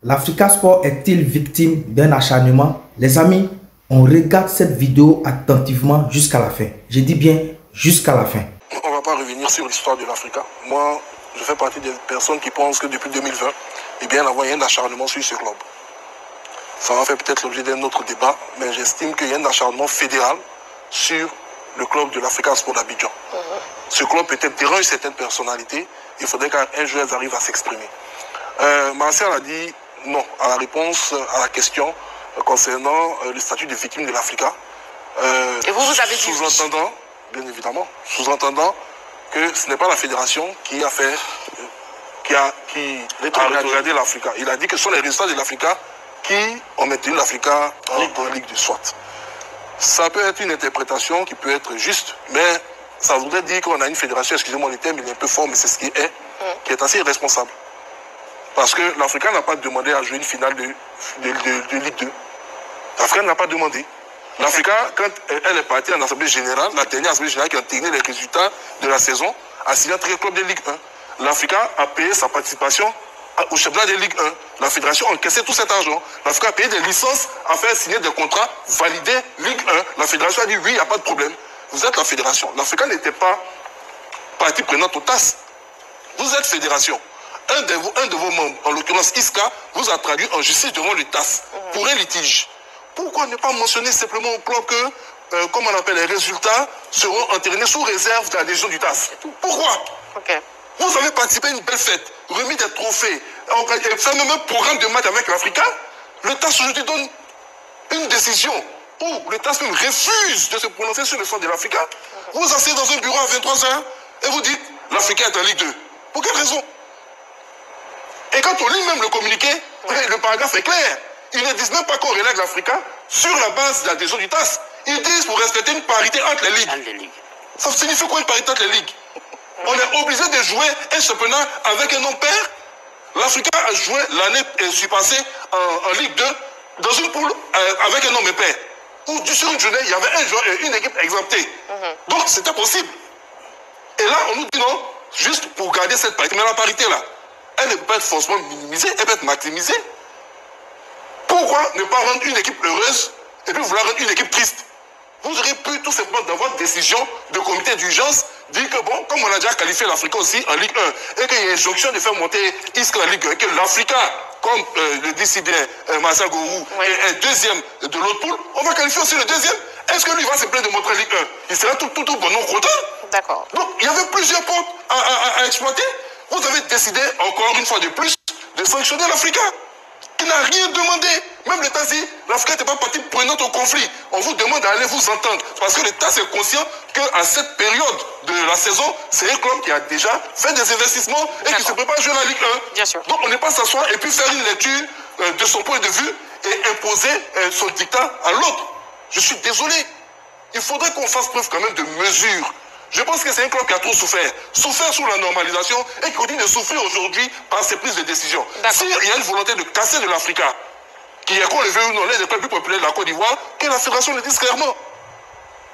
L'Africa Sport est-il victime d'un acharnement? Les amis, on regarde cette vidéo attentivement jusqu'à la fin. Je dis bien jusqu'à la fin. On ne va pas revenir sur l'histoire de l'Africa. Moi, je fais partie des personnes qui pensent que depuis 2020, il y a un acharnement sur ce club. Ça va faire peut-être l'objet d'un autre débat, mais j'estime qu'il y a un acharnement fédéral sur le club de l'Africa Sport d'Abidjan. Ce club peut-être dérange certaines personnalités. Il faudrait qu'un joueur arrive à s'exprimer. Martial a dit non à la réponse à la question concernant le statut de victime de l'Africa. Et vous avez dit sous-entendant, bien évidemment, sous-entendant que ce n'est pas la fédération qui a fait, qui a rétrogradé l'Africa. Il a dit que ce sont les résultats de l'Africa qui ont maintenu l'Africa en Ligue de SWAT. Ça peut être une interprétation qui peut être juste, mais ça voudrait dire qu'on a une fédération, excusez-moi le terme, il est un peu fort, mais c'est ce qui est assez irresponsable. Parce que l'Africa n'a pas demandé à jouer une finale de Ligue 2. L'Africa n'a pas demandé. L'Africa, quand elle est partie en Assemblée Générale, la dernière Assemblée Générale qui a tenu les résultats de la saison, a signé un très club de Ligue 1. L'Africa a payé sa participation au championnat de Ligue 1. La fédération a encaissé tout cet argent. L'Africa a payé des licences, a fait signer des contrats validés Ligue 1. La fédération a dit oui, il n'y a pas de problème. Vous êtes la fédération. L'Africa n'était pas partie prenante au TAS. Vous êtes fédération. Un de vos membres, en l'occurrence Isca, vous a traduit en justice devant le TAS pour un litige. Pourquoi ne pas mentionner simplement au club que, comme on appelle, les résultats seront entérinés sous réserve de l'adhésion du TAS? Pourquoi? Vous avez participé à une belle fête, remis des trophées, fait même un programme de match avec l'Africa. Le TAS aujourd'hui donne une décision où le TAS même refuse de se prononcer sur le sort de l'Africa. Vous asseyez dans un bureau à 23 h et vous dites l'Africa est en Ligue 2. Pour quelle raison? Et quand on lit même le communiqué, le paragraphe est clair. Ils ne disent même pas qu'on relègue l'Africa sur la base de l'adhésion du TAS. Ils disent pour respecter une parité entre les ligues. Ça signifie quoi une parité entre les ligues? On est obligé de jouer un championnat avec un nom père. L'Africa a joué l'année passée en Ligue 2 dans une poule avec un nom père. Où sur une journée, il y avait un joueur et une équipe exemptée. Donc c'était possible. Et là, on nous dit non, juste pour garder cette parité. Mais la parité là, elle ne peut pas être forcément minimisée, elle peut être maximisée. Pourquoi ne pas rendre une équipe heureuse et puis vouloir rendre une équipe triste? Vous aurez pu tout simplement dans votre décision de comité d'urgence dire que bon, comme on a déjà qualifié l'Africa aussi en Ligue 1 et qu'il y a une injonction de faire monter Isca en Ligue 1 et que l'Africa, comme le dit si bien Marcel Gourou, est deuxième de l'autre poule, on va qualifier aussi le deuxième. Est-ce que lui va se plaindre de montrer en Ligue 1? Il sera tout bon non content. D'accord. Donc il y avait plusieurs portes à exploiter. Vous avez décidé encore une fois de plus de sanctionner l'Africa. Il n'a rien demandé. Même le TAS dit, l'Africa n'était pas partie prenante au conflit. On vous demande d'aller vous entendre. Parce que le TAS est conscient qu'à cette période de la saison, c'est un club qui a déjà fait des investissements et qui se prépare à jouer la Ligue 1. Bien sûr. Donc on n'est pas s'asseoir et puis faire une lecture de son point de vue et imposer son dictat à l'autre. Je suis désolé. Il faudrait qu'on fasse preuve quand même de mesure. Je pense que c'est un club qui a trop souffert. Souffert sous la normalisation et qui continue de souffrir aujourd'hui par ses prises de décision. S'il y a une volonté de casser de l'Africa, qui est qu'on le veut ou non, l'un des clubs plus populaires de la Côte d'Ivoire, que la fédération le dise clairement.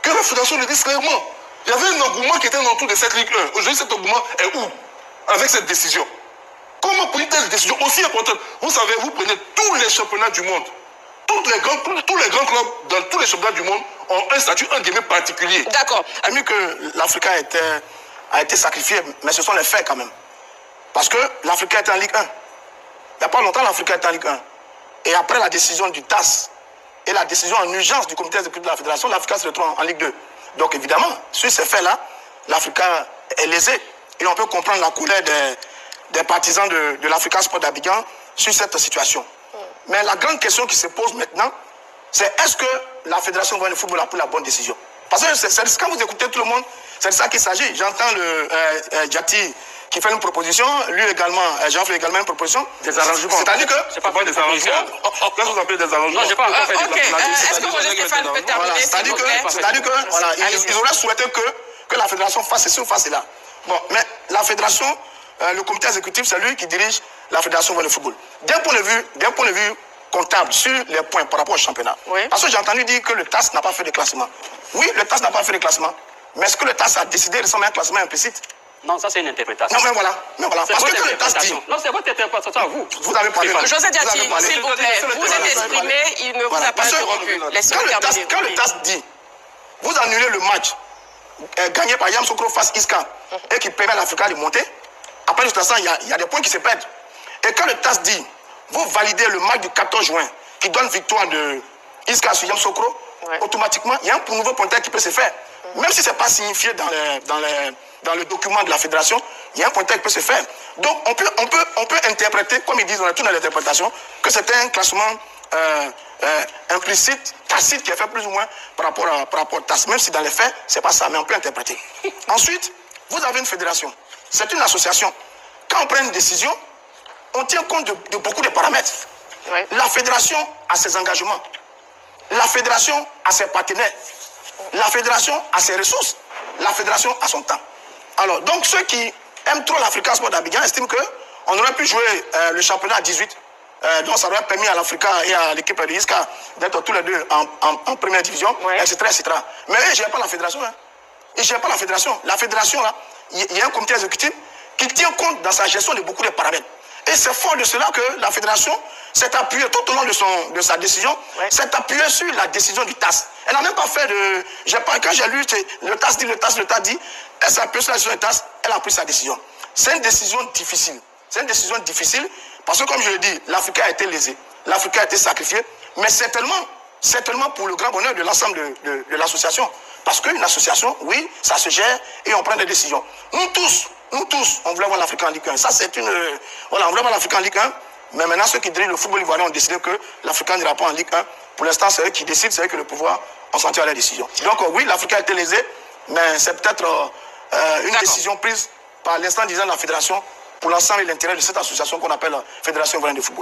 Que la fédération le dise clairement. Il y avait un engouement qui était dans tout de cette Ligue 1. Aujourd'hui, cet engouement est où? Avec cette décision. Comment pour une telle décision aussi importante? Vous savez, vous prenez tous les championnats du monde. Tous les grands clubs dans tous les championnats du monde ont un statut un guillemets particulier. D'accord. A mieux que l'Africa a été sacrifié, mais ce sont les faits quand même. Parce que l'Africa est en Ligue 1. Il n'y a pas longtemps, l'Africa est en Ligue 1. Et après la décision du TAS et la décision en urgence du comité exécutif de la fédération, l'Africa se retrouve en Ligue 2. Donc évidemment, sur ces faits-là, l'Africa est lésée. Et on peut comprendre la colère des partisans de l'Africa Sport d'Abidjan sur cette situation. Mais la grande question qui se pose maintenant, c'est est-ce que la Fédération de football a pris la bonne décision? Parce que quand vous écoutez tout le monde, c'est de ça qu'il s'agit. J'entends le Djati qui fait une proposition, lui également, Jean fait également une proposition. Des arrangements. C'est-à-dire que... C'est pas des arrangements. Là, vous appelez des arrangements. Non, j'ai pas encore fait est-ce que Roger Stéphane peut terminer, s'il vous plaît? C'est-à-dire que voilà, ils auraient souhaité que la Fédération fasse ceci ou fasse cela. Bon, mais la Fédération, le comité exécutif, c'est lui qui dirige la Fédération de football. D'un point de vue comptable sur les points par rapport au championnat. Parce que j'ai entendu dire que le TAS n'a pas fait de classement. Oui, le TAS n'a pas fait de classement. Mais est-ce que le TAS a décidé de récemment un classement implicite? Non, ça c'est une interprétation. Non, mais voilà. Parce que quand le TAS dit... Non, c'est votre interprétation à vous. Vous avez parlé. José Diati, s'il vous plaît, vous êtes exprimé, il ne vous a pas interrompu. Quand le TAS dit, vous annulez le match gagné par Yamoussoukro face Isca et qui permet à l'Afrique de monter, après juste instant, il y a des points qui se perdent. Et quand le TAS dit, vous validez le match du 14 juin qui donne victoire de Isca sur Yamoussoukro, automatiquement, il y a un nouveau pointage qui peut se faire. Même si ce n'est pas signifié dans le document de la fédération, il y a un pointage qui peut se faire. Donc, on peut interpréter, comme ils disent dans la l'interprétation, que c'est un classement implicite, tacite, qui est fait plus ou moins par rapport au TAS. Même si dans les faits, ce n'est pas ça, mais on peut interpréter. Ensuite, vous avez une fédération. C'est une association. Quand on prend une décision, on tient compte de beaucoup de paramètres. Oui. La fédération a ses engagements. La fédération a ses partenaires. La fédération a ses ressources. La fédération a son temps. Alors, donc ceux qui aiment trop l'Africa Sport d'Abidjan estiment qu'on aurait pu jouer le championnat à 18. Donc ça aurait permis à l'Africa et à l'équipe de Isca d'être tous les deux en première division, etc., etc. Mais eux, ils ne gèrent pas la fédération. Hein. Ils ne gèrent pas la fédération. La fédération, là, il y a un comité exécutif qui tient compte dans sa gestion de beaucoup de paramètres. Et c'est fort de cela que la fédération s'est appuyée tout au long de sa décision, s'est appuyée sur la décision du TAS. Elle n'a même pas fait de... Quand j'ai lu le TAS dit, elle s'est appuyée sur la décision du TAS, elle a pris sa décision. C'est une décision difficile. C'est une décision difficile parce que, comme je l'ai dit, l'Afrique a été lésée, l'Afrique a été sacrifiée, mais certainement pour le grand bonheur de l'ensemble de l'association. Parce qu'une association, oui, ça se gère et on prend des décisions. Nous tous, on voulait voir l'Afrique en Ligue 1. Ça, c'est une... Voilà, on voulait voir l'Afrique en Ligue 1. Mais maintenant, ceux qui dirigent le football ivoirien ont décidé que l'Afrique n'ira pas en Ligue 1. Pour l'instant, c'est eux qui décident, c'est eux qui le pouvoir en sentir la décision. Donc, oui, l'Afrique a été lésée, mais c'est peut-être une décision prise par l'instant dirigeant de la fédération pour l'ensemble et l'intérêt de cette association qu'on appelle Fédération ivoirienne de football.